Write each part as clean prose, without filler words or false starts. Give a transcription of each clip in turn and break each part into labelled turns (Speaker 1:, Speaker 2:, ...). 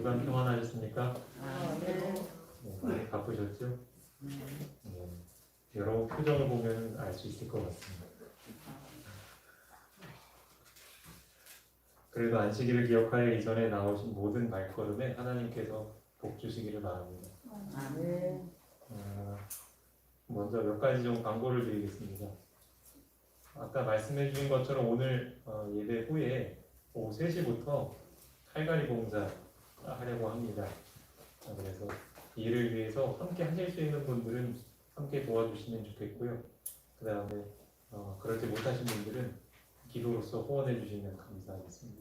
Speaker 1: 주간 평안하셨습니까?
Speaker 2: 네.
Speaker 1: 많이 바쁘셨죠? 네. 여러 표정을 보면 알 수 있을 것 같습니다. 그래도 안식일을 기억하여 이전에 나오신 모든 발걸음에 하나님께서 복 주시기를 바랍니다. 먼저 몇 가지 좀 광고를 드리겠습니다. 아까 말씀해 주신 것처럼 오늘 예배 후에 오후 3시부터 칼갈이 봉사 하려고 합니다. 그래서 이를 위해서 함께 하실 수 있는 분들은 함께 도와주시면 좋겠고요. 그 다음에 그렇지 못하신 분들은 기도로서 후원해 주시면 감사하겠습니다.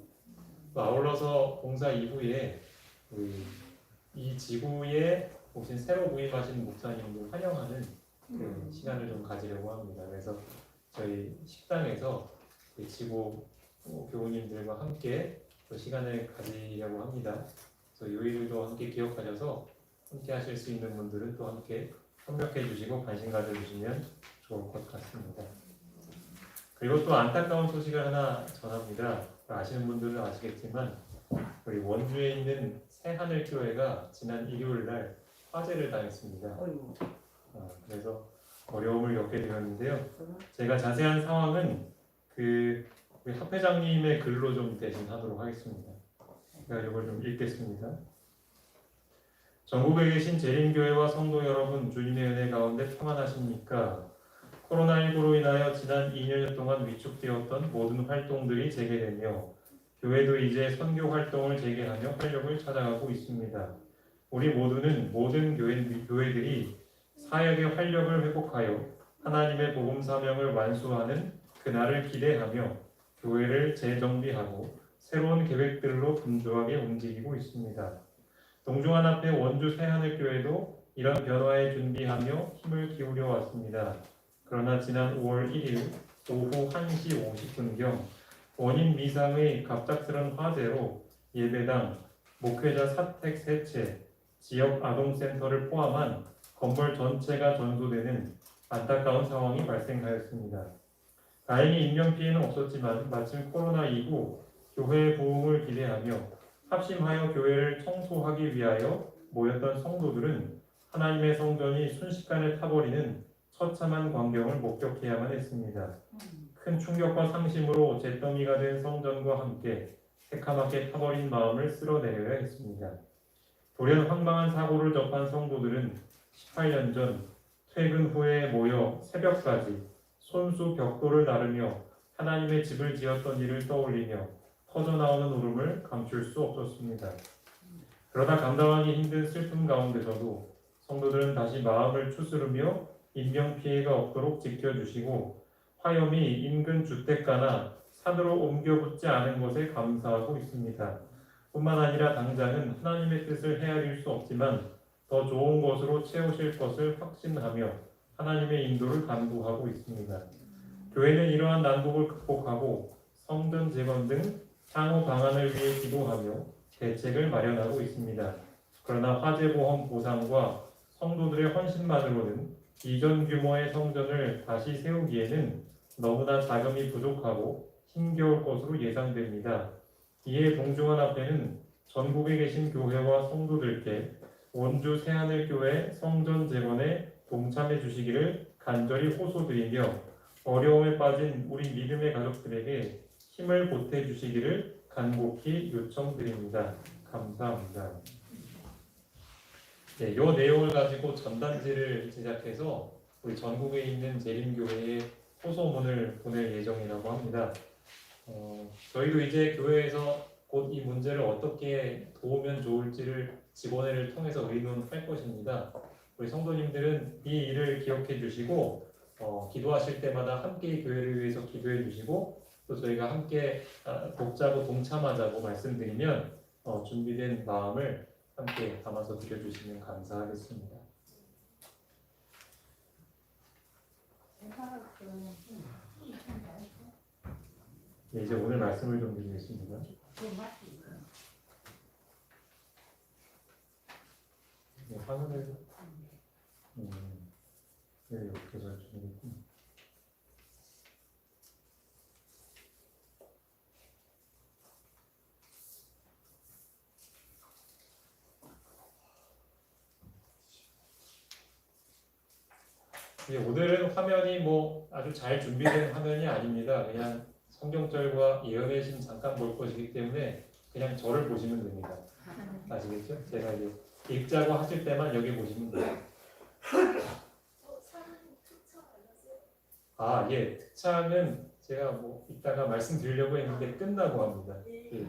Speaker 1: 또 아울러서 봉사 이후에 이 지구에 오신 새로 부임하신 목사님들 환영하는 그 시간을 좀 가지려고 합니다. 그래서 저희 식당에서 지구 교우님들과 함께 그 시간을 가지려고 합니다. 그래서 요일도 함께 기억하셔서 함께 하실 수 있는 분들은 또 함께 협력해 주시고 관심 가져주시면 좋을 것 같습니다. 그리고 또 안타까운 소식을 하나 전합니다. 아시는 분들은 아시겠지만 우리 원주에 있는 새하늘교회가 지난 일요일 날 화재를 당했습니다. 그래서 어려움을 겪게 되었는데요. 제가 자세한 상황은 우리 합회장님의 글로 좀 대신하도록 하겠습니다. 제가 이걸 좀 읽겠습니다. 전국에 계신 재림교회와 성도 여러분, 주님의 은혜 가운데 평안하십니까? 코로나19로 인하여 지난 2년 동안 위축되었던 모든 활동들이 재개되며 교회도 이제 선교 활동을 재개하며 활력을 찾아가고 있습니다. 우리 모두는 모든 교회들이 사역의 활력을 회복하여 하나님의 복음 사명을 완수하는 그날을 기대하며 교회를 재정비하고 새로운 계획들로 분주하게 움직이고 있습니다. 동중하나회 원주 새하늘교회도 이런 변화에 준비하며 힘을 기울여 왔습니다. 그러나 지난 5월 1일 오후 1시 50분경 원인 미상의 갑작스런 화재로 예배당, 목회자 사택 3채, 지역 아동센터를 포함한 건물 전체가 전소되는 안타까운 상황이 발생하였습니다. 다행히 인명피해는 없었지만 마침 코로나 이후 교회의 부흥을 기대하며 합심하여 교회를 청소하기 위하여 모였던 성도들은 하나님의 성전이 순식간에 타버리는 처참한 광경을 목격해야만 했습니다. 큰 충격과 상심으로 잿더미가 된 성전과 함께 새카맣게 타버린 마음을 쓸어내려야 했습니다. 돌연 황망한 사고를 접한 성도들은 18년 전 퇴근 후에 모여 새벽까지 손수 벽돌을 나르며 하나님의 집을 지었던 일을 떠올리며 터져나오는 울음을 감출 수 없었습니다. 그러다 감당하기 힘든 슬픔 가운데서도 성도들은 다시 마음을 추스르며 인명피해가 없도록 지켜주시고 화염이 인근 주택가나 산으로 옮겨 붙지 않은 것에 감사하고 있습니다. 뿐만 아니라 당장은 하나님의 뜻을 헤아릴 수 없지만 더 좋은 것으로 채우실 것을 확신하며 하나님의 인도를 간구하고 있습니다. 교회는 이러한 난국을 극복하고 성전 재건 등 향후 방안을 위해 기도하며 대책을 마련하고 있습니다. 그러나 화재보험 보상과 성도들의 헌신만으로는 이전 규모의 성전을 다시 세우기에는 너무나 자금이 부족하고 힘겨울 것으로 예상됩니다. 이에 동중하나회는 전국에 계신 교회와 성도들께 원주 새하늘교회 성전 재건에 동참해 주시기를 간절히 호소드리며 어려움에 빠진 우리 믿음의 가족들에게 힘을 보태 주시기를 간곡히 요청드립니다. 감사합니다. 네, 이 내용을 가지고 전단지를 제작해서 우리 전국에 있는 재림교회에 호소문을 보낼 예정이라고 합니다. 저희도 이제 교회에서 곧 이 문제를 어떻게 도우면 좋을지를 직원회를 통해서 의논할 것입니다. 우리 성도님들은 이 일을 기억해 주시고 기도하실 때마다 함께 교회를 위해서 기도해 주시고 또 저희가 함께 돕자고 동참하자고 말씀드리면 준비된 마음을 함께 담아서 드려주시면 감사하겠습니다. 네, 이제 오늘 말씀을 좀 드리겠습니다. 네, 화면을 네, 이렇게 잘 주시겠군요. 오늘은 화면이 뭐 아주 잘 준비된 화면이 아닙니다. 그냥 성경절과 예언의 신 잠깐 볼 것이기 때문에 그냥 저를 보시면 됩니다. 아시겠죠? 제가 이제 읽자고 하실 때만 여기 보시면 돼요. 아, 예. 특차는 제가 뭐 이따가 말씀드리려고 했는데 끝나고 합니다. 예.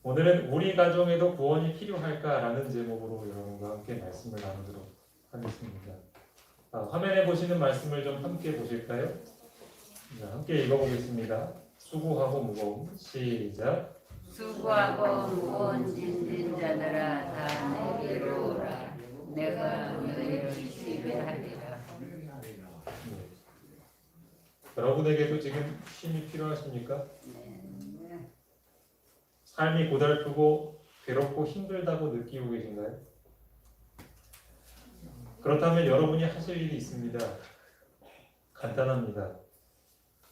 Speaker 1: 오늘은 우리 가정에도 구원이 필요할까라는 제목으로 여러분과 함께 말씀을 나누도록 하겠습니다. 화면에 보시는 말씀을 좀 함께 보실까요? 자, 함께 읽어보겠습니다. 수고하고 무거움 시작.
Speaker 2: 수고하고 무거운 짐진 자들아 다 내게로 오라. 내가 너희를 쉬게 하리라.
Speaker 1: 네. 여러분에게도 지금 쉼이 필요하십니까? 삶이 고달프고 괴롭고 힘들다고 느끼고 계신가요? 그렇다면 여러분이 하실 일이 있습니다. 간단합니다.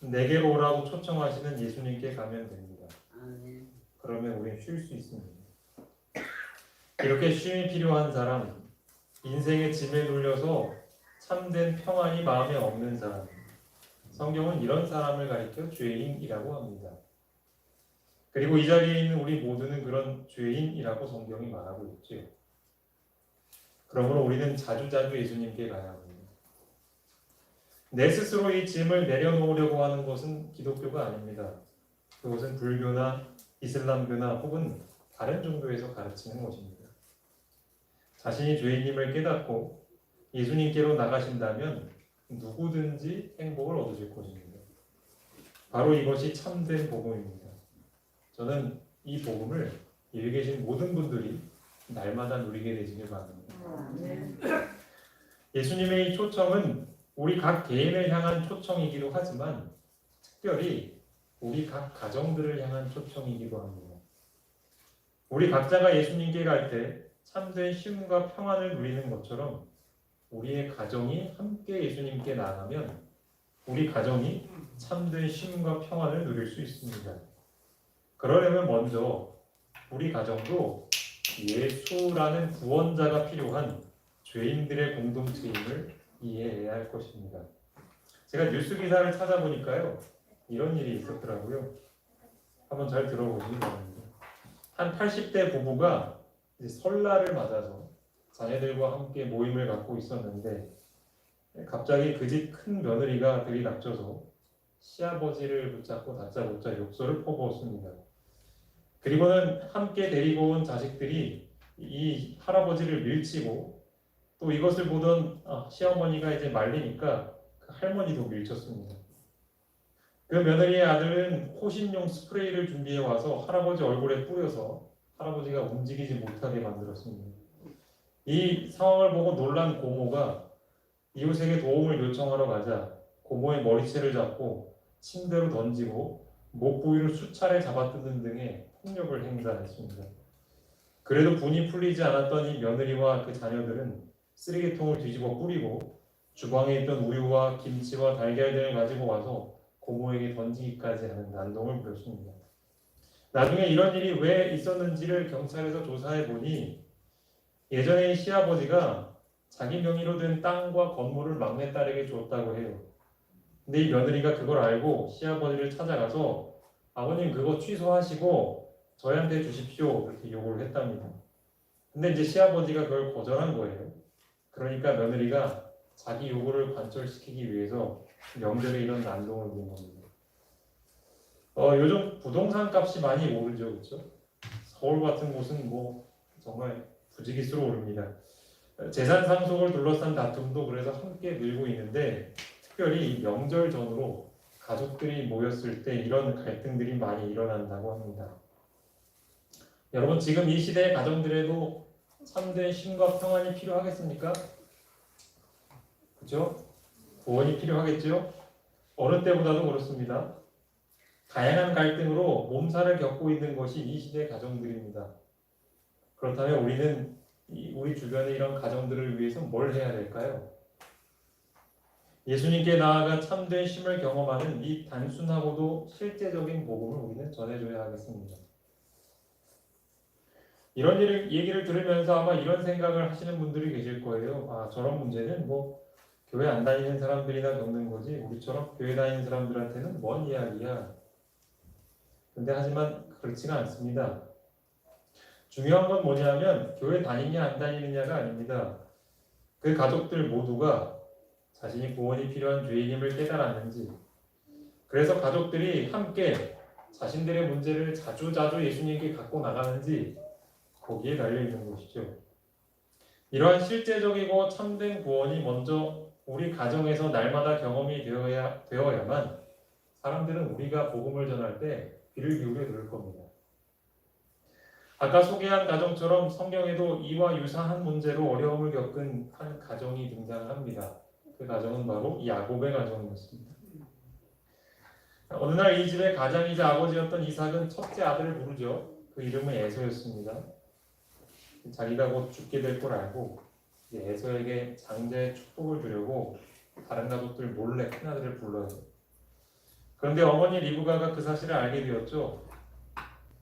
Speaker 1: 내게로 오라고 초청하시는 예수님께 가면 됩니다. 그러면 우리는 쉴 수 있습니다. 이렇게 쉼이 필요한 사람, 인생의 짐에 눌려서 참된 평안이 마음에 없는 사람, 성경은 이런 사람을 가리켜 죄인이라고 합니다. 그리고 이 자리에 있는 우리 모두는 그런 죄인이라고 성경이 말하고 있죠. 그러므로 우리는 자주자주 예수님께 가야 합니다. 내 스스로 이 짐을 내려놓으려고 하는 것은 기독교가 아닙니다. 그것은 불교나 이슬람교나 혹은 다른 종교에서 가르치는 것입니다. 자신이 죄인임을 깨닫고 예수님께로 나가신다면 누구든지 행복을 얻으실 것입니다. 바로 이것이 참된 복음입니다. 저는 이 복음을 여기 계신 모든 분들이 날마다 누리게 되시길 바랍니다. 예수님의 이 초청은 우리 각 개인을 향한 초청이기도 하지만 특별히 우리 각 가정들을 향한 초청이기도 합니다. 우리 각자가 예수님께 갈 때 참된 쉼과 평안을 누리는 것처럼 우리의 가정이 함께 예수님께 나아가면 우리 가정이 참된 쉼과 평안을 누릴 수 있습니다. 그러려면 먼저 우리 가정도 예수라는 구원자가 필요한 죄인들의 공동체임을 이해해야 할 것입니다. 제가 뉴스 기사를 찾아보니까요, 이런 일이 있었더라고요. 한번 잘 들어보시기 바랍니다. 한 80대 부부가 이제 설날을 맞아서 자녀들과 함께 모임을 갖고 있었는데 갑자기 그 집 큰 며느리가 들이닥쳐서 시아버지를 붙잡고 다짜고짜 욕설을 퍼부었습니다. 그리고는 함께 데리고 온 자식들이 이 할아버지를 밀치고 또 이것을 보던 시어머니가 이제 말리니까 그 할머니도 밀쳤습니다. 그 며느리의 아들은 호신용 스프레이를 준비해 와서 할아버지 얼굴에 뿌려서 할아버지가 움직이지 못하게 만들었습니다. 이 상황을 보고 놀란 고모가 이웃에게 도움을 요청하러 가자 고모의 머리채를 잡고 침대로 던지고 목 부위를 수차례 잡아뜯는 등의 폭력을 행사했습니다. 그래도 분이 풀리지 않았던 이 며느리와 그 자녀들은 쓰레기통을 뒤집어 뿌리고 주방에 있던 우유와 김치와 달걀 등을 가지고 와서 고모에게 던지기까지 하는 난동을 부렸습니다. 나중에 이런 일이 왜 있었는지를 경찰에서 조사해 보니 예전에 이 시아버지가 자기 명의로 된 땅과 건물을 막내딸에게 줬다고 해요. 근데 이 며느리가 그걸 알고 시아버지를 찾아가서 아버님 그거 취소하시고 저희한테 주십시오 이렇게 요구를 했답니다. 근데 이제 시아버지가 그걸 거절한 거예요. 그러니까 며느리가 자기 요구를 관철시키기 위해서 명절에 이런 난동을 부린 겁니다. 요즘 부동산 값이 많이 오르죠, 그렇죠? 서울 같은 곳은 뭐 정말 부지기수로 오릅니다. 재산 상속을 둘러싼 다툼도 그래서 함께 늘고 있는데 특별히 명절 전후로 가족들이 모였을 때 이런 갈등들이 많이 일어난다고 합니다. 여러분 지금 이 시대의 가정들에도 참된 쉼과 평안이 필요하겠습니까? 그렇죠? 구원이 필요하겠죠? 어느 때보다도 그렇습니다. 다양한 갈등으로 몸살을 겪고 있는 것이 이 시대의 가정들입니다. 그렇다면 우리는 우리 주변의 이런 가정들을 위해서 뭘 해야 될까요? 예수님께 나아가 참된 쉼을 경험하는 이 단순하고도 실제적인 복음을 우리는 전해줘야 하겠습니다. 이런 얘기를 들으면서 아마 이런 생각을 하시는 분들이 계실 거예요. 저런 문제는 뭐 교회 안 다니는 사람들이나 겪는 거지 우리처럼 교회 다니는 사람들한테는 먼 이야기야. 근데 하지만 그렇지가 않습니다. 중요한 건 뭐냐면 교회 다니냐 안 다니느냐가 아닙니다. 그 가족들 모두가 자신이 구원이 필요한 죄인임을 깨달았는지, 그래서 가족들이 함께 자신들의 문제를 자주자주 예수님께 갖고 나가는지 거기에 달려 있는 것이죠. 이러한 실제적이고 참된 구원이 먼저 우리 가정에서 날마다 경험이 되어야만 사람들은 우리가 복음을 전할 때 귀를 기울여 들을 겁니다. 아까 소개한 가정처럼 성경에도 이와 유사한 문제로 어려움을 겪은 한 가정이 등장합니다. 그 가정은 바로 야곱의 가정이었습니다. 어느 날 이 집의 가장이자 아버지였던 이삭은 첫째 아들을 부르죠. 그 이름은 에서였습니다. 자기가 곧 죽게 될 걸 알고 에서에게 장자의 축복을 주려고 다른 가족들 몰래 큰아들을 불러요. 그런데 어머니 리브가가 그 사실을 알게 되었죠.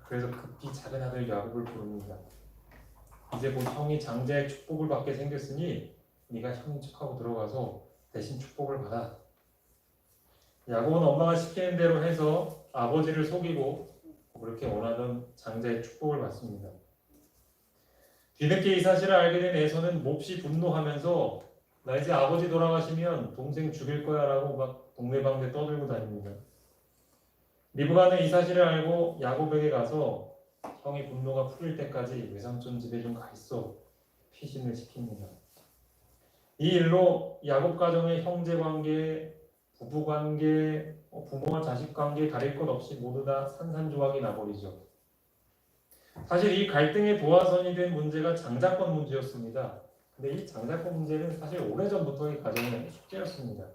Speaker 1: 그래서 급히 작은 아들 야곱을 부릅니다. 이제 곧 형이 장자의 축복을 받게 생겼으니 네가 형인 척하고 들어가서 대신 축복을 받아. 야곱은 엄마가 시키는 대로 해서 아버지를 속이고 그렇게 원하던 장자의 축복을 받습니다. 뒤늦게 이 사실을 알게 된 에서는 몹시 분노하면서 나 이제 아버지 돌아가시면 동생 죽일 거야 라고 막 동네방네 떠들고 다닙니다. 리브가는 이 사실을 알고 야곱에게 가서 형이 분노가 풀릴 때까지 외삼촌 집에 좀 가 있어 피신을 시킵니다. 이 일로 야곱 가정의 형제 관계, 부부 관계, 부모와 자식 관계 가릴 것 없이 모두 다 산산조각이 나버리죠. 사실 이 갈등의 도화선이 된 문제가 장자권 문제였습니다. 근데 이 장자권 문제는 사실 오래전부터 이 가정의 숙제였습니다.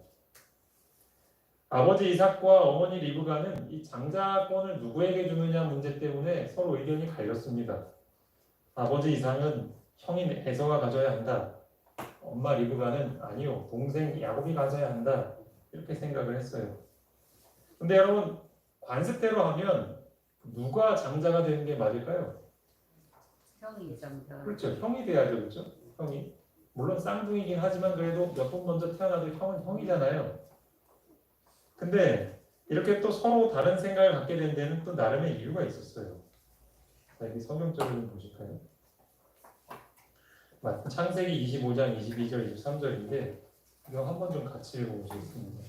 Speaker 1: 아버지 이삭과 어머니 리브가는 이 장자권을 누구에게 주느냐 문제 때문에 서로 의견이 갈렸습니다. 아버지 이삭은 형인 에서가 가져야 한다. 엄마 리브가는 아니요, 동생 야곱이 가져야 한다. 이렇게 생각을 했어요. 근데 여러분, 관습대로 하면 누가 장자가 되는 게 맞을까요?
Speaker 2: 형이 장자.
Speaker 1: 그렇죠. 형이 돼야죠. 그렇죠? 형이. 물론 쌍둥이긴 하지만 그래도 몇 번 먼저 태어나도 형은 형이잖아요. 근데 이렇게 또 서로 다른 생각을 갖게 된 데는 또 나름의 이유가 있었어요. 자, 여기 성경적으로 좀 보실까요? 창세기 25장 22절 23절인데 이거 한번 좀 같이 읽어보시겠습니다.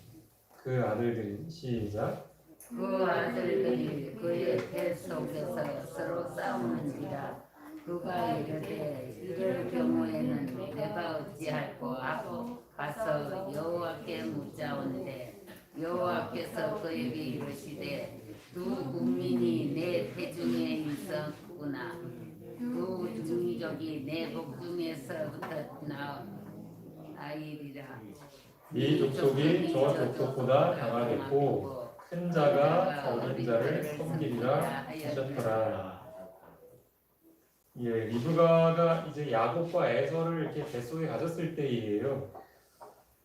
Speaker 1: 그 아들들이 시작.
Speaker 2: 그 아들들이 그의 배 속에서 서로 싸우는지라 그가 이르되 이럴 경우에는 내가 어찌할꼬 하고 가서 여호와께 묻자온대 여호와께서 그에게 이르시되 두 국민이 내 태중에 있었구나 두 중이족이 내 복중에서부터 나이리라
Speaker 1: 이 족속이 저 족속보다 강하겠고 큰 자가 어린 자를 섬기리라 하셨더라. 예, 리브가가 이제 야곱과 에서를 이렇게 뱃속에 가졌을 때이에요.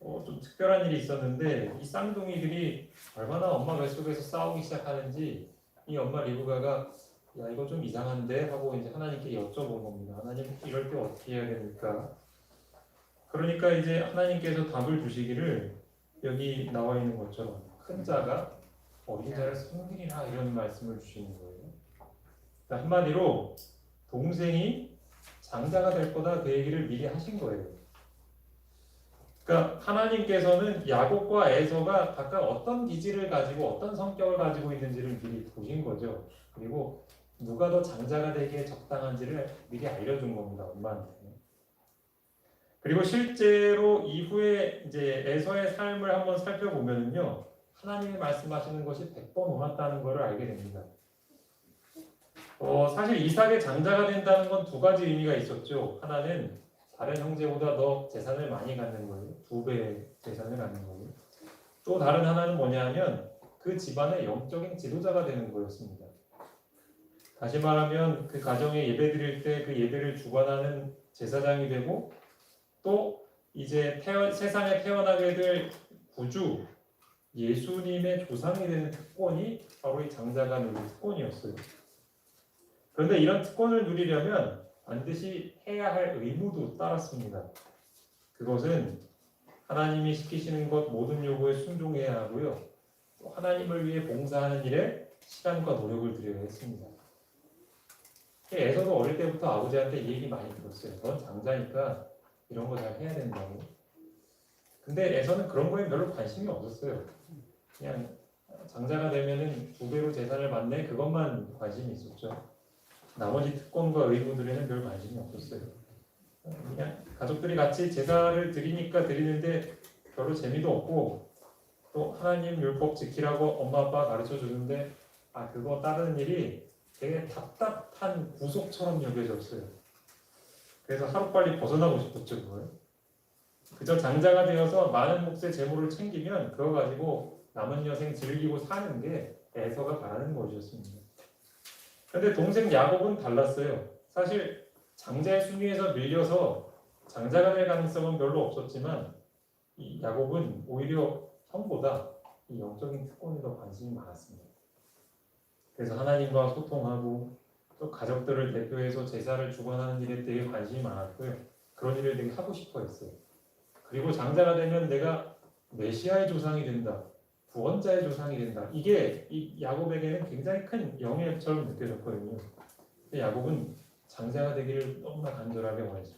Speaker 1: 좀 특별한 일이 있었는데 이 쌍둥이들이 얼마나 엄마 뱃속에서 싸우기 시작하는지 이 엄마 리브가가 야 이거 좀 이상한데 하고 이제 하나님께 여쭤본 겁니다. 하나님 이럴 때 어떻게 해야 됩니까? 그러니까 이제 하나님께서 답을 주시기를 여기 나와 있는 것처럼 큰 자가 어린 자를 섬기리라 이런 말씀을 주시는 거예요. 그러니까 한마디로 동생이 장자가 될 거다 그 얘기를 미리 하신 거예요. 그러니까 하나님께서는 야곱과 에서가 각각 어떤 기질을 가지고 어떤 성격을 가지고 있는지를 미리 보신 거죠. 그리고 누가 더 장자가 되기에 적당한지를 미리 알려준 겁니다. 엄마한테. 그리고 실제로 이후에 이제 에서의 삶을 한번 살펴보면요, 하나님이 말씀하시는 것이 100번 옳았다는 것을 알게 됩니다. 사실 이삭의 장자가 된다는 건 두 가지 의미가 있었죠. 하나는 다른 형제보다 더 재산을 많이 갖는 거예요. 2배의 재산을 갖는 거예요. 또 다른 하나는 뭐냐면 그 집안의 영적인 지도자가 되는 거였습니다. 다시 말하면 그 가정에 예배 드릴 때 그 예배를 주관하는 제사장이 되고 또 이제 세상에 태어나게 될 구주 예수님의 조상이 되는 특권이 바로 이 장자가 누릴 특권이었어요. 그런데 이런 특권을 누리려면 반드시 해야 할 의무도 따랐습니다. 그것은 하나님이 시키시는 것 모든 요구에 순종해야 하고요. 또 하나님을 위해 봉사하는 일에 시간과 노력을 들여야 했습니다. 에서도 어릴 때부터 아버지한테 이 얘기 많이 들었어요. 넌 장자니까 이런 거 잘 해야 된다고. 근데 에서는 그런 거에 별로 관심이 없었어요. 그냥 장자가 되면은 2배로 재산을 받네 그것만 관심이 있었죠. 나머지 특권과 의무들에는 별 관심이 없었어요. 그냥 가족들이 같이 제사를 드리니까 드리는데 별로 재미도 없고 또 하나님 율법 지키라고 엄마 아빠가 가르쳐 주는데 그거 따르는 일이 되게 답답한 구속처럼 여겨졌어요. 그래서 하루빨리 벗어나고 싶었죠. 그걸. 그저 장자가 되어서 많은 몫의 재물을 챙기면 그거 가지고 남은 여생 즐기고 사는 게 에서가 바라는 것이었습니다. 그런데 동생 야곱은 달랐어요. 사실 장자의 순위에서 밀려서 장자가 될 가능성은 별로 없었지만 이 야곱은 오히려 형보다 이 영적인 특권에 더 관심이 많았습니다. 그래서 하나님과 소통하고 또 가족들을 대표해서 제사를 주관하는 일에 되게 관심이 많았고요. 그런 일을 되게 하고 싶어 했어요. 그리고 장자가 되면 내가 메시아의 조상이 된다. 구원자의 조상이 된다. 이게 이 야곱에게는 굉장히 큰 영예처럼 느껴졌거든요. 근데 야곱은 장자가 되기를 너무나 간절하게 원했어요.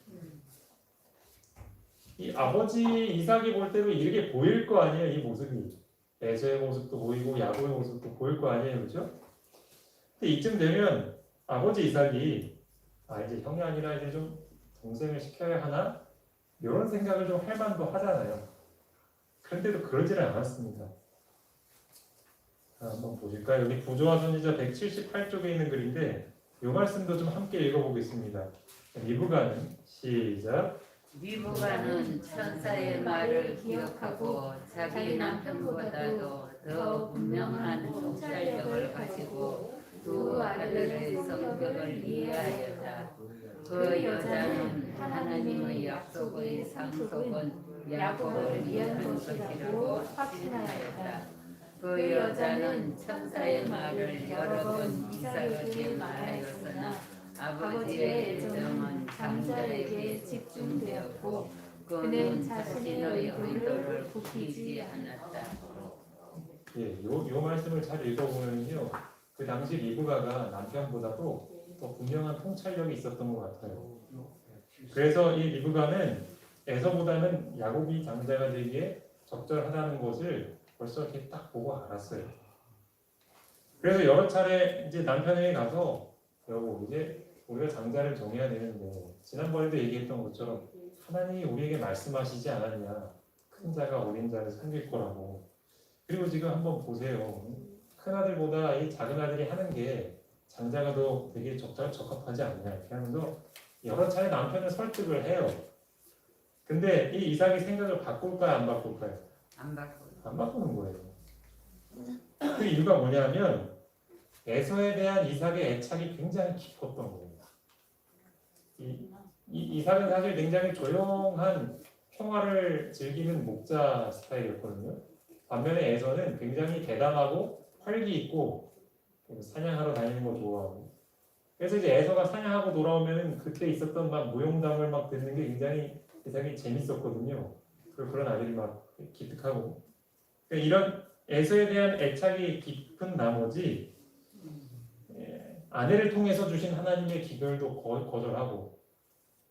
Speaker 1: 이 아버지 이삭이 볼 때도 이렇게 보일 거 아니에요. 이 모습이. 에서의 모습도 보이고 야곱의 모습도 보일 거 아니에요. 그렇죠? 근데 이쯤 되면 아버지 이삭이 이제 형이 아니라 이제 좀 동생을 시켜야 하나? 이런 생각을 좀 할 만도 하잖아요. 그런데도 그러지는 않았습니다. 한번 보실까요? 여기 부조와 선지자 178쪽에 있는 글인데 이 말씀도 좀 함께 읽어보겠습니다. 리브가는 시작.
Speaker 2: 리브가는 천사의 말을 기억하고 자기 남편보다도 더 분명한 통찰력을 가지고 두 아들의 성격을 이해하였다. 그 여자는 하나님의 약속의 상속은 야곱을 위한 것이라고 확신하였다. 그 여자는 천사의 말을 여러 번 이삭에게 말하였으나 아버지의 애정은 장자에게 집중되었고 그는 자신의 의도를 굽히지 않았다.
Speaker 1: 요 말씀을 잘 읽어보면요, 그 당시 리브가가 남편보다도 더 분명한 통찰력이 있었던 것 같아요. 그래서 이 리브가는 에서보다는 야곱이 장자가 되기에 적절하다는 것을 벌써 이렇게 딱 보고 알았어요. 그래서 여러 차례 이제 남편에게 가서 여보, 이제 우리가 장자를 정해야 되는데 지난번에도 얘기했던 것처럼 하나님이 우리에게 말씀하시지 않았냐, 큰 자가 어린 자를 섬길 거라고. 그리고 지금 한번 보세요. 큰 아들보다 이 작은 아들이 하는 게 장자가 더 되게 적합하지 않냐 이렇게 하면서 여러 차례 남편을 설득을 해요. 근데 이 이삭이 생각을 바꿀까요, 안 바꿀까요? 안 바꾸는 거예요. 그 이유가 뭐냐면 에서에 대한 이삭의 애착이 굉장히 깊었던 거예요. 이삭은 사실 굉장히 조용한 평화를 즐기는 목자 스타일이었거든요. 반면에 에서는 굉장히 대담하고 활기 있고 사냥하러 다니는 거 좋아하고. 그래서 이제 에서가 사냥하고 돌아오면 그때 있었던 막 무용담을 막 듣는 게 굉장히 이삭이 재밌었거든요. 그리고 그런 아들이 막 기특하고. 그러니까 이런 에서에 대한 애착이 깊은 나머지 아내를 통해서 주신 하나님의 기별도 거절하고,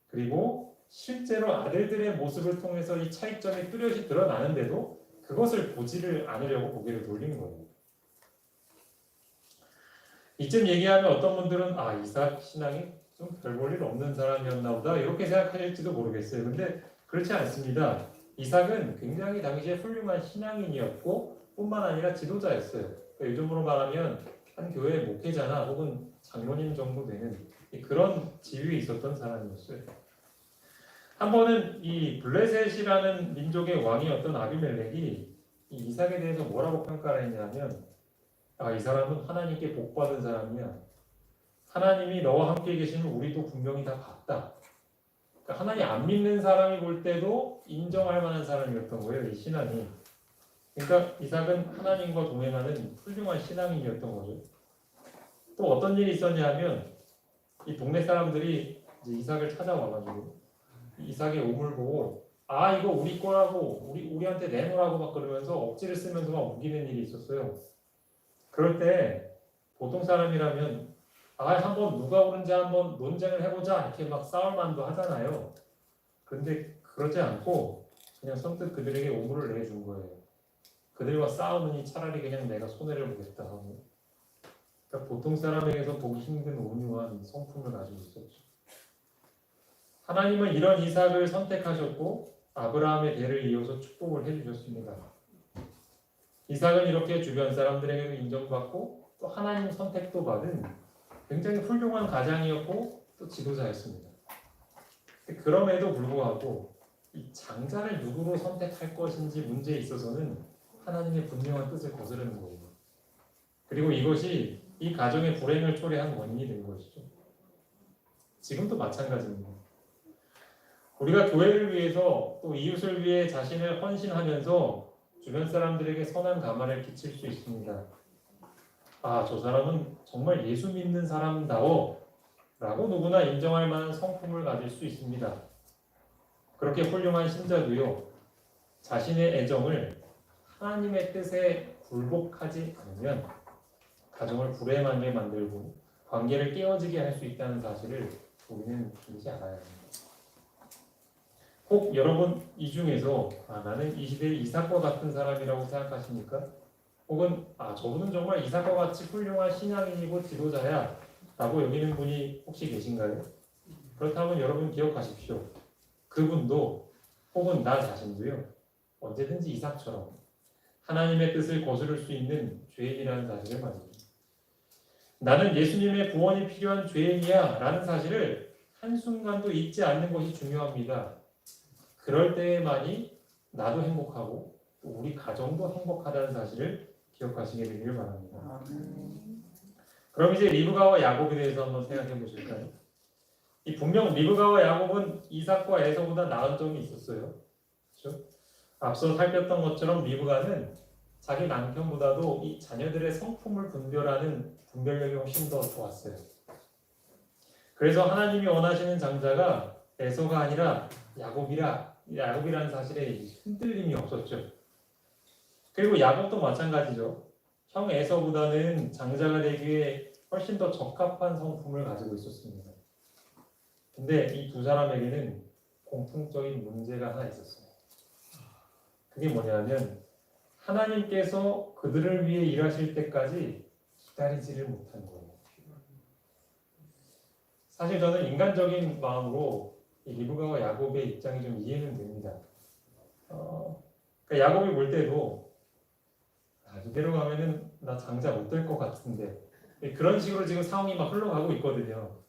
Speaker 1: 그리고 실제로 아들들의 모습을 통해서 이 차이점이 뚜렷이 드러나는데도 그것을 보지를 않으려고 고개를 돌리는 거예요. 이쯤 얘기하면 어떤 분들은 이삭 신앙이 좀 별 볼 일 없는 사람이었나 보다 이렇게 생각하실지도 모르겠어요. 근데 그렇지 않습니다. 이삭은 굉장히 당시에 훌륭한 신앙인이었고 뿐만 아니라 지도자였어요. 그러니까 요즘으로 말하면 한 교회의 목회자나 혹은 장로님 정도 되는 그런 지위에 있었던 사람이었어요. 한 번은 이 블레셋이라는 민족의 왕이었던 아비멜렉이 이 이삭에 대해서 뭐라고 평가를 했냐면 이 사람은 하나님께 복받은 사람이야. 하나님이 너와 함께 계시면 우리도 분명히 다 봤다. 그러니까 하나님 안 믿는 사람이 볼 때도 인정할 만한 사람이었던 거예요. 이 신앙이. 그러니까 이삭은 하나님과 동행하는 훌륭한 신앙인이었던 거죠. 또 어떤 일이 있었냐면 이 동네 사람들이 이제 이삭을 찾아와가지고 이삭의 우물 보고 이거 우리 거라고 우리한테 내놓으라고 막 그러면서 억지를 쓰면서 막 우기는 일이 있었어요. 그럴 때 보통 사람이라면 한번 누가 옳은지 한번 논쟁을 해보자 이렇게 막 싸울 만도 하잖아요. 그런데 그러지 않고 그냥 선뜻 그들에게 오물을 내준 거예요. 그들과 싸우느니 차라리 그냥 내가 손해를 보겠다 하고. 그러니까 보통 사람에게서 보기 힘든 온유한 성품을 가지고 있었죠. 하나님은 이런 이삭을 선택하셨고 아브라함의 대를 이어서 축복을 해주셨습니다. 이삭은 이렇게 주변 사람들에게도 인정받고 또 하나님 선택도 받은 굉장히 훌륭한 가장이었고 또 지도자였습니다. 그럼에도 불구하고 이 장자를 누구로 선택할 것인지 문제에 있어서는 하나님의 분명한 뜻을 거스르는 거예요. 그리고 이것이 이 가정의 불행을 초래한 원인이 된 것이죠. 지금도 마찬가지입니다. 우리가 교회를 위해서 또 이웃을 위해 자신을 헌신하면서 주변 사람들에게 선한 감화를 끼칠 수 있습니다. 저 사람은 정말 예수 믿는 사람다워 라고 누구나 인정할 만한 성품을 가질 수 있습니다. 그렇게 훌륭한 신자도요, 자신의 애정을 하나님의 뜻에 굴복하지 않으면 가정을 불행하게 만들고 관계를 깨어지게 할 수 있다는 사실을 우리는 잊지 않아야 합니다. 혹 여러분 이 중에서 나는 이 시대의 이삭과 같은 사람이라고 생각하십니까? 혹은 저분은 정말 이삭과 같이 훌륭한 신앙인이고 지도자야 라고 여기는 분이 혹시 계신가요? 그렇다면 여러분 기억하십시오. 그분도 혹은 나 자신도요, 언제든지 이삭처럼 하나님의 뜻을 거스를 수 있는 죄인이라는 사실을 말입니다. 나는 예수님의 구원이 필요한 죄인이야 라는 사실을 한순간도 잊지 않는 것이 중요합니다. 그럴 때에만이 나도 행복하고 또 우리 가정도 행복하다는 사실을 기억하시게 되기를 바랍니다. 그럼 이제 리브가와 야곱에 대해서 한번 생각해 보실까요? 분명 리브가와 야곱은 이삭과 에서보다 나은 점이 있었어요. 그렇죠? 앞서 살폈던 것처럼 리브가는 자기 남편보다도 이 자녀들의 성품을 분별하는 분별력이 훨씬 더 좋았어요. 그래서 하나님이 원하시는 장자가 에서가 아니라 야곱이라는 사실에 흔들림이 없었죠. 그리고 야곱도 마찬가지죠. 형 에서보다는 장자가 되기에 훨씬 더 적합한 성품을 가지고 있었습니다. 근데 이 두 사람에게는 공통적인 문제가 하나 있었어요. 그게 뭐냐면 하나님께서 그들을 위해 일하실 때까지 기다리지를 못한 거예요. 사실 저는 인간적인 마음으로 이 리브가와 야곱의 입장이 좀 이해는 됩니다. 그러니까 야곱이 볼 때도 이대로 가면은 나 장자 못 될 것 같은데 그런 식으로 지금 상황이 막 흘러가고 있거든요.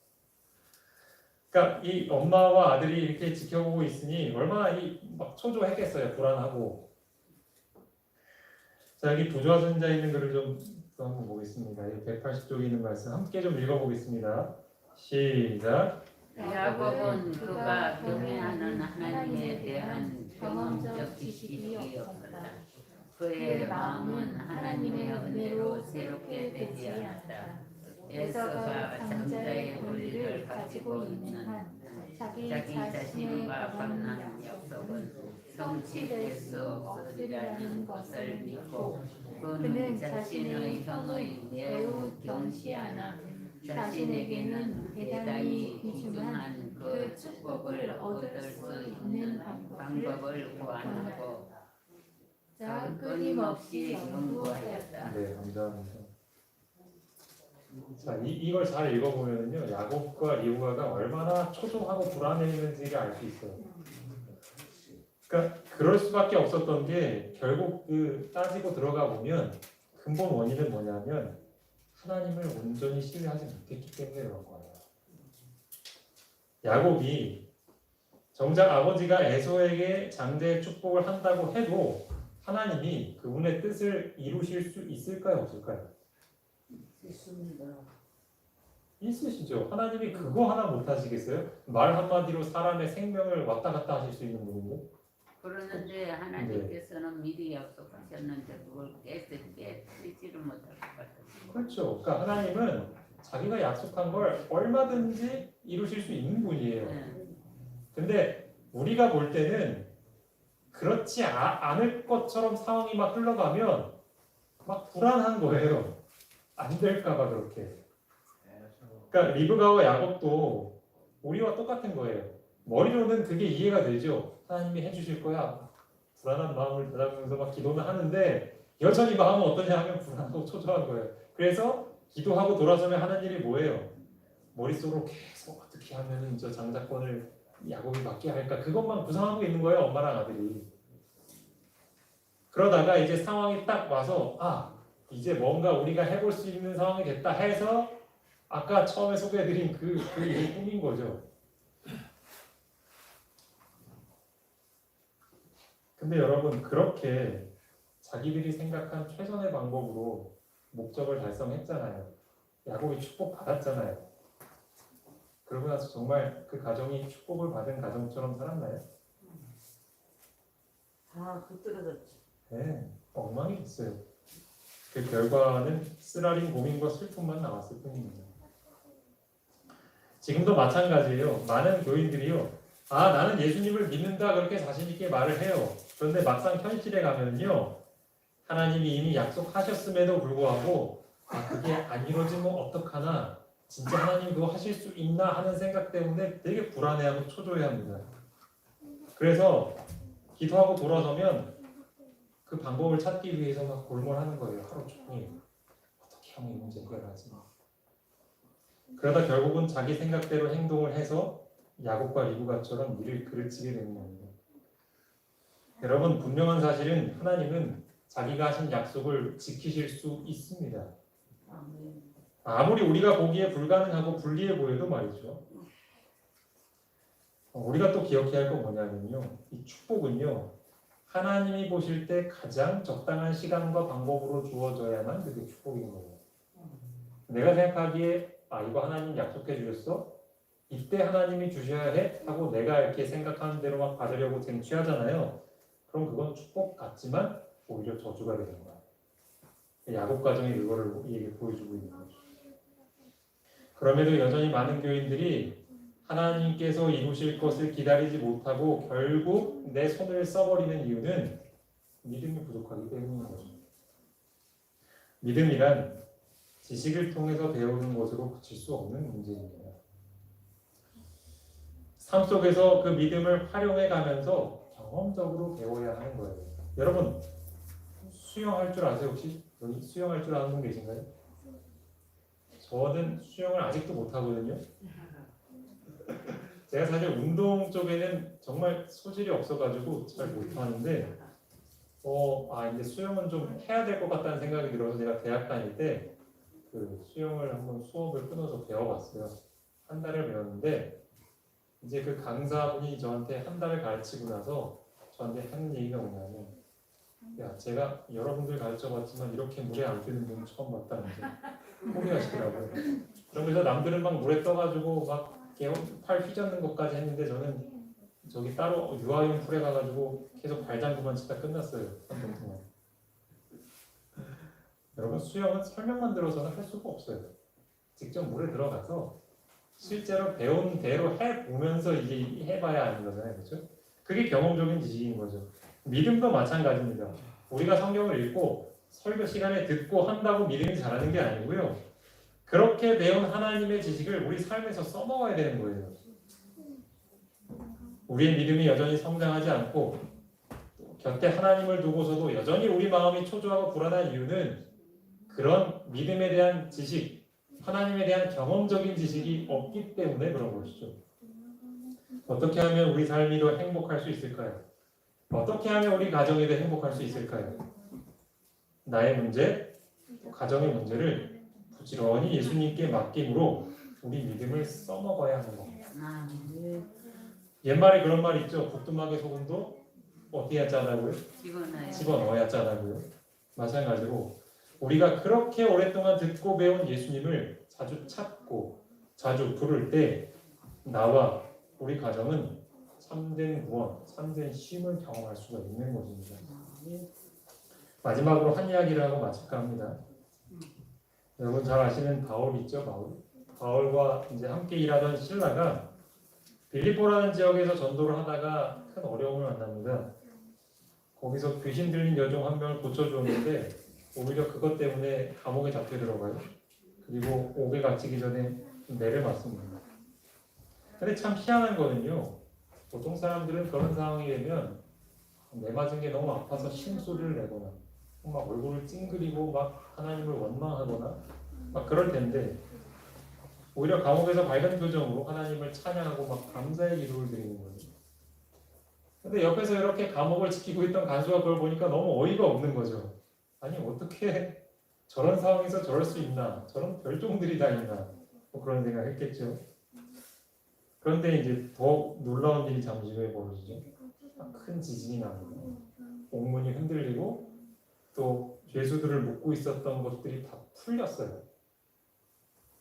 Speaker 1: 그러니까 이 엄마와 아들이 이렇게 지켜보고 있으니 얼마나 막 초조했겠어요. 불안하고. 자, 여기 부조화 선자 있는 글을 좀 한번 보겠습니다. 180쪽에 있는 말씀 함께 좀 읽어보겠습니다. 시작.
Speaker 2: 야곱은 그가 경외하는 하나님에 대한 경험적 지식이 없었다. 그의 마음은 하나님의 은혜로 새롭게 되지 않았다. 에서가 장자의 권리를 가지고 있는 한 자기 자신과 만난 약속은 성취될 수 없으리라는 것을 믿고 그는 자신의 형의 매우 경시하나 자신에게는 대단히 귀중한 그 축복을 얻을 수 있는 방법을 고안하고 끊임없이 연구하였다.
Speaker 1: 네, 감사합니다. 자, 이걸 잘 읽어보면요, 야곱과 리브가가 얼마나 초조하고 불안해했는지를 알 수 있어요. 그러니까 그럴 수밖에 없었던 게 결국 따지고 들어가 보면 근본 원인은 뭐냐면 하나님을 온전히 신뢰하지 못했기 때문에 그런 거예요. 야곱이 정작 아버지가 에서에게 장자의 축복을 한다고 해도 하나님이 그분의 뜻을 이루실 수 있을까요, 없을까요? 있으시죠. 하나님이 그거 하나 못 하시겠어요? 말 한마디로 사람의 생명을 왔다 갔다 하실 수 있는 분인데.
Speaker 2: 그러는데 하나님께서는 미리 약속하셨는데 그걸 깨뜨리지를 못할 것 같아요.
Speaker 1: 그렇죠. 그러니까 하나님은 자기가 약속한 걸 얼마든지 이루실 수 있는 분이에요. 근데 우리가 볼 때는 그렇지 않을 것처럼 상황이 막 흘러가면 막 불안한 거예요. 안 될까봐 그렇게. 그러니까 리브가와 야곱도 우리와 똑같은 거예요. 머리로는 그게 이해가 되죠. 하나님이 해주실 거야. 불안한 마음을 다잡으면서 막 기도는 하는데 여전히 마음은 어떠냐 하면 불안하고 초조한 거예요. 그래서 기도하고 돌아서면 하는 일이 뭐예요? 머릿속으로 계속 어떻게 하면 저 장자권을 야곱이 받게 할까 그것만 구상하고 있는 거예요. 엄마랑 아들이. 그러다가 이제 상황이 딱 와서 이제 뭔가 우리가 해볼 수 있는 상황이 됐다 해서 아까 처음에 소개해드린 그 일이 꿈인 거죠. 근데 여러분 그렇게 자기들이 생각한 최선의 방법으로 목적을 달성했잖아요. 야곱이 축복받았잖아요. 그러고 나서 정말 그 가정이 축복을 받은 가정처럼 살았나요?
Speaker 3: 흐트러졌지.
Speaker 1: 네, 엉망이 됐어요. 그 결과는 쓰라린 고민과 슬픔만 나왔을 뿐입니다. 지금도 마찬가지예요. 많은 교인들이요. 나는 예수님을 믿는다 그렇게 자신 있게 말을 해요. 그런데 막상 현실에 가면요. 하나님이 이미 약속하셨음에도 불구하고 그게 안 이루어지면 어떡하나 진짜 하나님 그거 하실 수 있나 하는 생각 때문에 되게 불안해하고 초조해합니다. 그래서 기도하고 돌아서면 그 방법을 찾기 위해서 막 골몰하는 거예요. 하루 종일 어떻게 하면 이 문제 해결하지? 그러다 결국은 자기 생각대로 행동을 해서 야곱과 리브가처럼 일을 그르치게 되는 겁니다. 여러분 분명한 사실은 하나님은 자기가 하신 약속을 지키실 수 있습니다. 아무리 우리가 보기에 불가능하고 불리해 보여도 말이죠. 우리가 또 기억해야 할 건 뭐냐면요. 이 축복은요. 하나님이 보실 때 가장 적당한 시간과 방법으로 주어져야만 그게 축복인 거예요. 내가 생각하기에 이거 하나님 약속해 주셨어? 이때 하나님이 주셔야 해? 하고 내가 이렇게 생각하는 대로 막 받으려고 쟁취하잖아요. 그럼 그건 축복 같지만 오히려 저주가 되는 거야. 야곱 가정이 그거를 우리에게 보여주고 있는 거죠. 그럼에도 여전히 많은 교인들이 하나님께서 이루실 것을 기다리지 못하고 결국 내 손을 써버리는 이유는 믿음이 부족하기 때문인 거죠. 믿음이란 지식을 통해서 배우는 것으로 그칠 수 없는 문제입니다. 삶 속에서 그 믿음을 활용해 가면서 경험적으로 배워야 하는 거예요. 여러분 수영할 줄 아세요 혹시? 여기 수영할 줄 아는 분 계신가요? 저는 수영을 아직도 못하거든요. 제가 사실 운동 쪽에는 정말 소질이 없어가지고 잘 못하는데 이제 수영은 좀 해야 될 것 같다는 생각이 들어서 제가 대학 다닐 때 그 수영을 한번 수업을 끊어서 배워봤어요. 한 달을 배웠는데 이제 그 강사분이 저한테 한 달을 가르치고 나서 저한테 하는 얘기가 뭐냐면 제가 여러분들 가르쳐봤지만 이렇게 물에 안 뜨는 분 처음 봤다면서 포기하시더라고요. 그러면서 남들은 막 물에 떠가지고 막 팔 휘젓는 것까지 했는데 저는 저기 따로 유아용 풀에 가가지고 계속 발장구만 치다 끝났어요. 3분 동안. 여러분 수영은 설명만 들어서는 할 수가 없어요. 직접 물에 들어가서 실제로 배운 대로 해보면서 이게 해봐야 하는 거잖아요. 그렇죠? 그게 경험적인 지식인 거죠. 믿음도 마찬가지입니다. 우리가 성경을 읽고 설교 시간에 듣고 한다고 믿음이 자라는 게 아니고요. 그렇게 배운 하나님의 지식을 우리 삶에서 써먹어야 되는 거예요. 우리의 믿음이 여전히 성장하지 않고 곁에 하나님을 두고서도 여전히 우리 마음이 초조하고 불안한 이유는 그런 믿음에 대한 지식, 하나님에 대한 경험적인 지식이 없기 때문에 그런 것이죠. 어떻게 하면 우리 삶이 더 행복할 수 있을까요? 어떻게 하면 우리 가정이 더 행복할 수 있을까요? 나의 문제, 가정의 문제를 부지런히 예수님께 맡김으로 우리 믿음을 써먹어야 하는 겁니다. 옛말에 그런 말 있죠. 북두막에 소금도 어떻게 하자라고요? 집어넣어야 하자라고요. 마찬가지로 우리가 그렇게 오랫동안 듣고 배운 예수님을 자주 찾고 자주 부를 때 나와 우리 가정은 참된 구원, 참된 쉼을 경험할 수가 있는 것입니다. 마지막으로 한 이야기를 하고 마칠까 합니다. 여러분 잘 아시는 바울 있죠? 바울과 이제 함께 일하던 실라가 빌립보라는 지역에서 전도를 하다가 큰 어려움을 만납니다. 거기서 귀신 들린 여종 한 명을 고쳐주었는데 오히려 그것 때문에 감옥에 잡혀 들어가요. 그리고 옥에 갇히기 전에 매를 맞습니다. 근데 참 희한한 거는요. 보통 사람들은 그런 상황이 되면 매 맞은 게 너무 아파서 신소리를 내거나 막 얼굴을 찡그리고 막 하나님을 원망하거나 막 그럴 텐데 오히려 감옥에서 밝은 표정으로 하나님을 찬양하고 막 감사의 기도를 드리는 거예요. 근데 옆에서 이렇게 감옥을 지키고 있던 간수가 그걸 보니까 너무 어이가 없는 거죠. 아니 어떻게 저런 상황에서 저럴 수 있나? 저런 별종들이 다 있나? 뭐 그런 생각했겠죠. 그런데 이제 더 놀라운 일이 잠시 후에 벌어지죠. 큰 지진이 납니다. 옥문이 흔들리고 또 죄수들을 묶고 있었던 것들이 다 풀렸어요.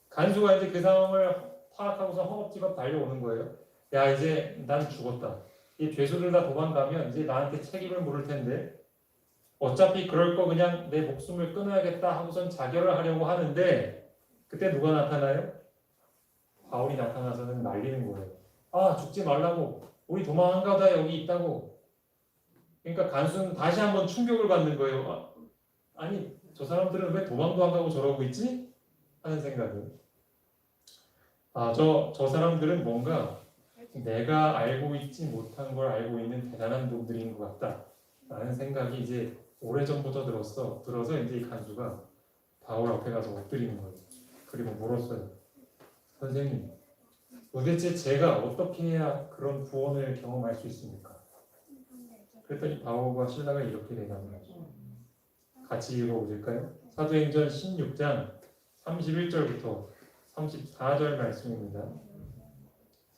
Speaker 1: 간수가 이제 그 상황을 파악하고서 허겁지겁 달려오는 거예요. 야 이제 난 죽었다. 이 죄수들 다 도망가면 이제 나한테 책임을 물을 텐데 어차피 그럴 거 그냥 내 목숨을 끊어야겠다 하고선 자결을 하려고 하는데 그때 누가 나타나요? 바울이 나타나서는 말리는 거예요. 아 죽지 말라고 우리 도망가다 여기 있다고. 그러니까 간수는 다시 한번 충격을 받는 거예요. 아니 저 사람들은 왜 도망도 안 가고 저러고 있지? 하는 생각을. 저 사람들은 뭔가 내가 알고 있지 못한 걸 알고 있는 대단한 분들인 것 같다. 라는 생각이 이제 오래전부터 들어서 이제 이 간수가 바울 앞에 가서 엎드리는 거예요. 그리고 물었어요. 선생님, 도대체 제가 어떻게 해야 그런 구원을 경험할 수 있습니까? 그랬더니 바울과 신라가 이렇게 대답을 하죠. 같이 읽어보실까요? 사도행전 16장 31절부터 34절 말씀입니다.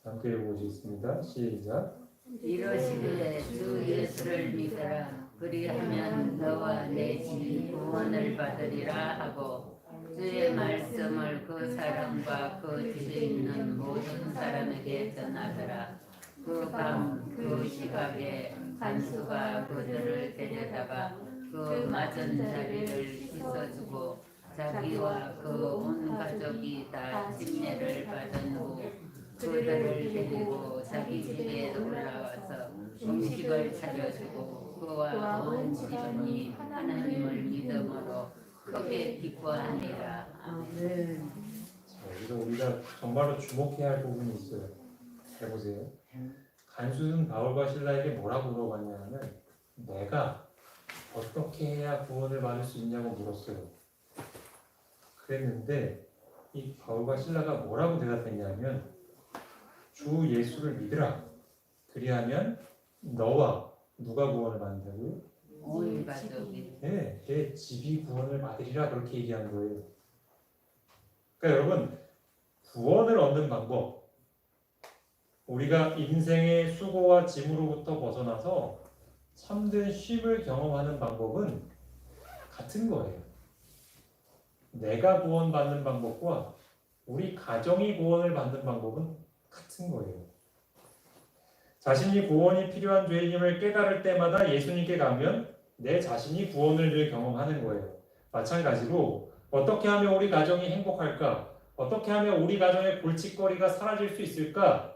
Speaker 1: 함께 읽어보시겠습니다. 시작.
Speaker 2: 이러시되 주 예수를 믿으라. 그리하면 너와 내 집이 구원을 받으리라 하고 주의 말씀을 그 사람과 그 집에 있는 모든 사람에게 전하더라. 그 밤 그 시각에 간수가 그들을 데려다가 그 맞은 자리를 씻어주고 자기와 그 온 가족이 다 침례를 받은 후 그들을 데리고 자기 집에 올라와서 음식을 차려주고 그와 온 집안이 하나님을 믿음으로 크게 기뻐하니라. 아멘.
Speaker 1: 여기서 우리가 정말로 주목해야 할 부분이 있어요. 해보세요. 간수는 바울과 신라에게 뭐라고 물어봤냐면 내가 어떻게 해야 구원을 받을 수 있냐고 물었어요. 그랬는데 이 바울과 신라가 뭐라고 대답했냐면 주 예수를 믿으라. 그리하면 너와 누가 구원을 받는다고요?
Speaker 2: 온 가족이.
Speaker 1: 네, 내 집이 구원을 받으리라 그렇게 얘기한 거예요. 그러니까 여러분 구원을 얻는 방법 우리가 인생의 수고와 짐으로부터 벗어나서 참된 쉼을 경험하는 방법은 같은 거예요. 내가 구원받는 방법과 우리 가정이 구원을 받는 방법은 같은 거예요. 자신이 구원이 필요한 죄인임을 깨달을 때마다 예수님께 가면 내 자신이 구원을 늘 경험하는 거예요. 마찬가지로 어떻게 하면 우리 가정이 행복할까? 어떻게 하면 우리 가정의 골칫거리가 사라질 수 있을까?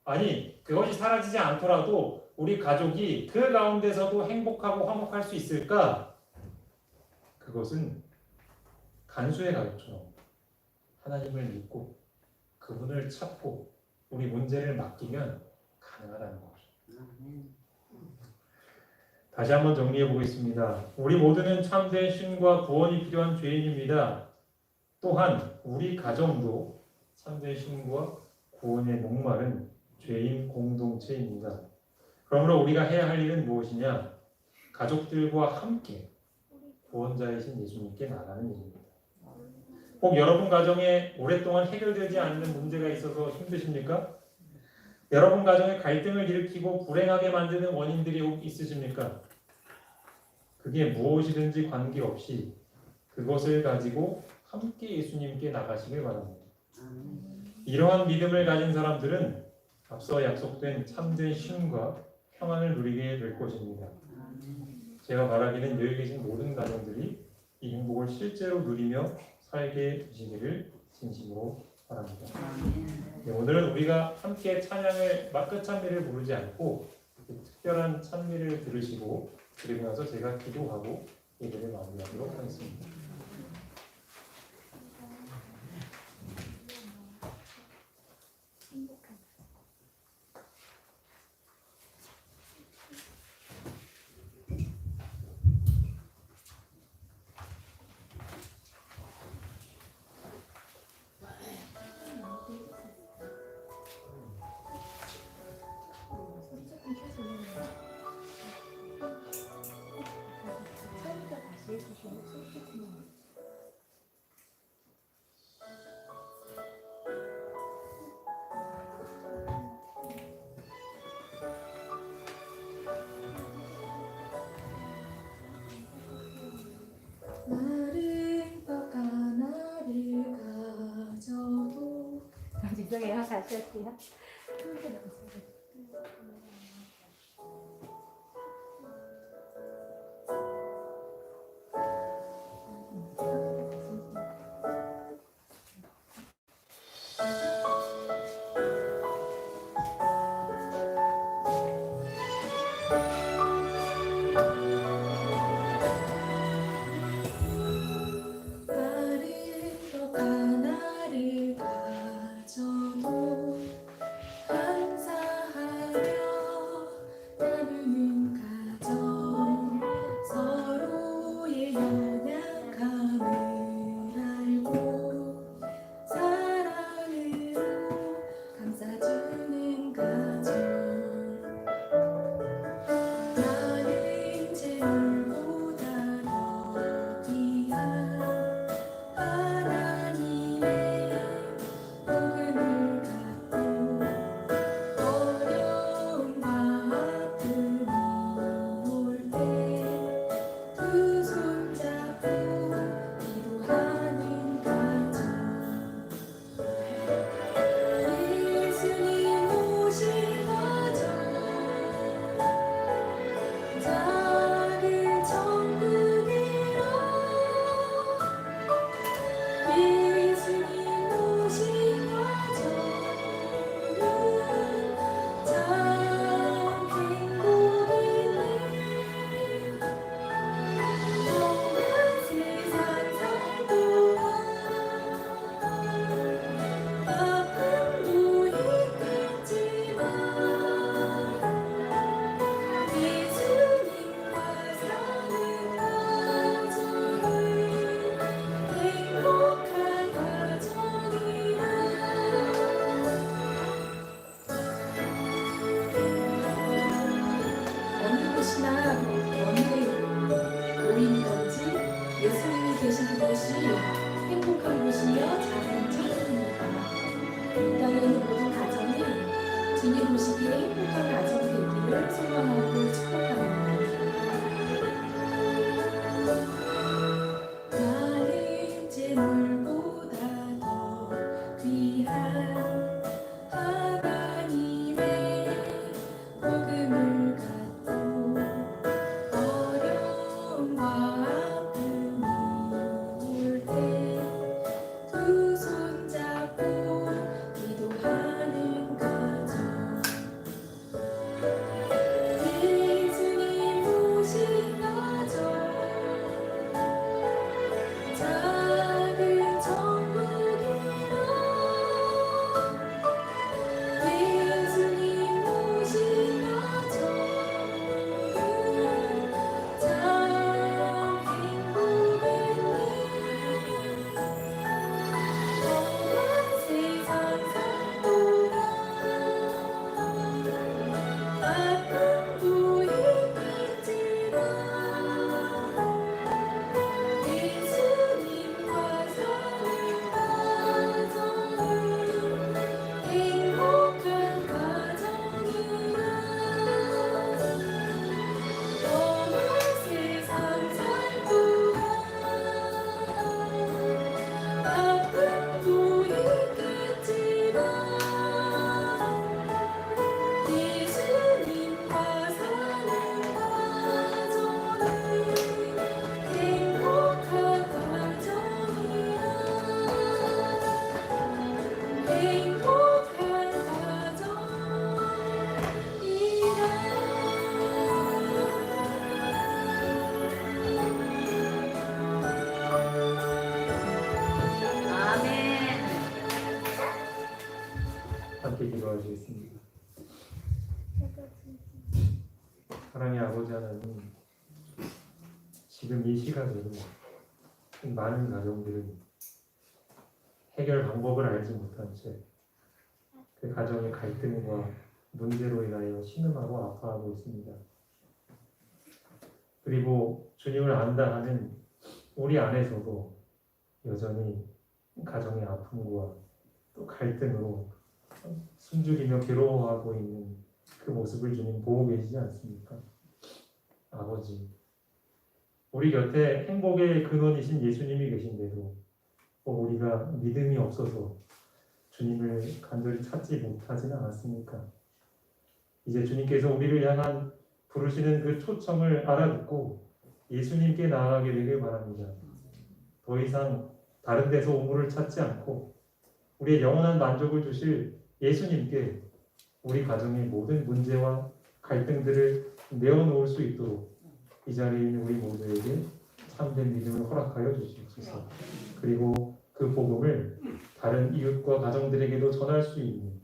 Speaker 1: 아니, 그것이 사라지지 않더라도 우리 가족이 그 가운데서도 행복하고 화목할 수 있을까? 그것은 간수의 가족처럼 하나님을 믿고 그분을 찾고 우리 문제를 맡기면 가능하다는 거죠. 다시 한번 정리해 보겠습니다. 우리 모두는 참된 쉼과 구원이 필요한 죄인입니다. 또한 우리 가정도 참된 쉼과 구원에 목마른 죄인 공동체입니다. 그러므로 우리가 해야 할 일은 무엇이냐? 가족들과 함께 구원자이신 예수님께 나가는 일입니다. 혹 여러분 가정에 오랫동안 해결되지 않는 문제가 있어서 힘드십니까? 여러분 가정에 갈등을 일으키고 불행하게 만드는 원인들이 혹 있으십니까? 그게 무엇이든지 관계없이 그것을 가지고 함께 예수님께 나가시길 바랍니다. 이러한 믿음을 가진 사람들은 앞서 약속된 참된 쉼과 평안을 누리게 될 것입니다. 제가 바라기는 여기 계신 모든 가정들이 이 행복을 실제로 누리며 살게 되시기를 진심으로 바랍니다. 네, 오늘은 우리가 함께 찬양을 끝찬미를 부르지 않고 특별한 찬미를 들으시고 그리고 나서 제가 기도하고 예배를 마무리하도록 하겠습니다.
Speaker 3: 마른 떡 하나를 가져도
Speaker 4: 죄송해요. 다시 할게요.
Speaker 3: 마른 떡 하나를 가져도 감사하며 나누는 가정 서로의 연약함을 알고 사랑으로 감싸주는 가정 나는 재물보다 더 귀한 하나님의 복음을 갖고 어려움과 아픔이 올 때 두 손잡고 기도하는 가정 예수님 오신 가정 작은 천국이라 예수님 오신 가정은 참 행복이네 험한 세상 살도록 아픔도 있겠지만 예수님과 사는 가정은 행복한 가정이라 어느 곳이나 어느 모임이든지 예수님이 계신 곳이 행복한 곳이며 작은 천국입니다. 이 땅에 있는 모든 가정이 주님 오시기에 행복한 가정이 되기를 소망하고 축복합니다. 나는 재물보다 더 귀한 하나님의 복음을 갖고 어려움과 아픔이 올 때 두 손잡고 기도하는 가정
Speaker 1: 함께 기도하시겠습니다. 사랑의 아버지 하나님, 지금 이 시각에도 많은 가정들은 해결 방법을 알지 못한 채 그 가정의 갈등과 문제로 인하여 신음하고 아파하고 있습니다. 그리고 주님을 안다 하는 우리 안에서도 여전히 가정의 아픔과 또 갈등으로 숨죽이며 괴로워하고 있는 그 모습을 주님 보고 계시지 않습니까? 아버지, 우리 곁에 행복의 근원이신 예수님이 계신데도 우리가 믿음이 없어서 주님을 간절히 찾지 못하지는 않았습니까? 이제 주님께서 우리를 향한 부르시는 그 초청을 알아듣고 예수님께 나아가게 되길 바랍니다. 더 이상 다른 데서 오물을 찾지 않고 우리의 영원한 만족을 주실 예수님께 우리 가정의 모든 문제와 갈등들을 내어놓을 수 있도록 이 자리에 있는 우리 모두에게 참된 믿음을 허락하여 주시옵소서. 그리고 그 복음을 다른 이웃과 가정들에게도 전할 수 있는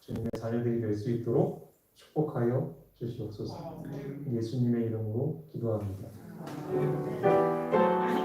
Speaker 1: 주님의 자녀들이 될 수 있도록 축복하여 주시옵소서. 예수님의 이름으로 기도합니다.